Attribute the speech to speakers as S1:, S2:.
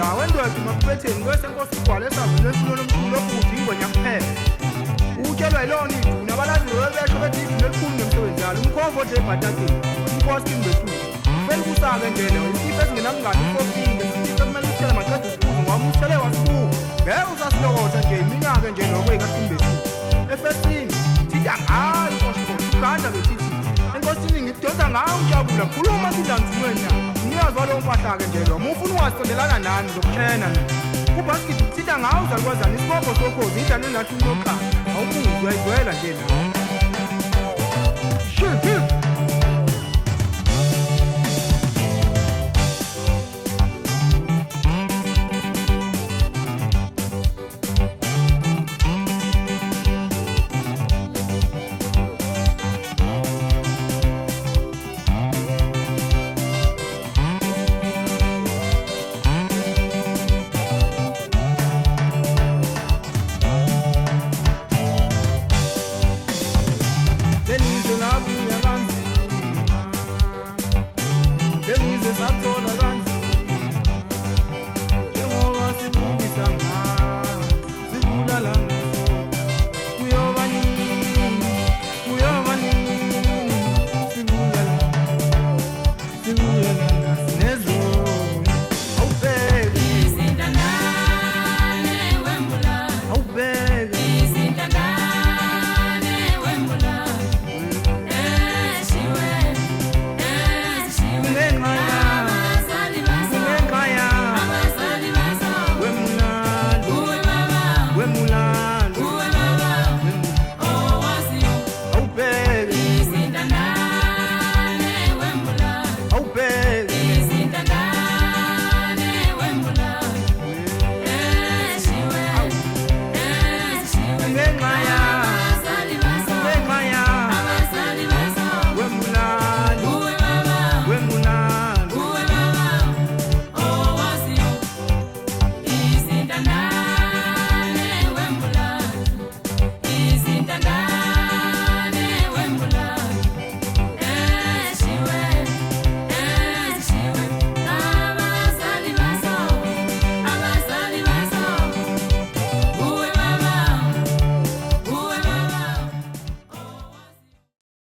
S1: ndawo endoda makuphetheni kwesenkosi igwalesa vele lomculo lokudingwa nyakuphela utshelwa yilona iduna abalaziyo besho bethi iduna elikhulu nemsebenzi yalo umkhomvo nje ebhatateni inkosi kimbethu vele kusake nje leyo isifo esingenamngani ikofini isifo ekumele uthele maqeda usibuzo ngoba uthele wasibuka ngeke usasilokotha nje iminyaka nje lokho ikakimbethu efesini thitha ngayo inkosi uganda besithi enkosini ngidonsa ngayo ujabula khuluma sidanzimweni na ngiyazi lo mpahla-ke nje lo mufuna ungasondelana nani zokuhlena ubhasikidi thitha ngayo uzakwazana isibopho sokhozi idlane nathi unoqala awumuzi uyayizwela nje nawo Denise, I'm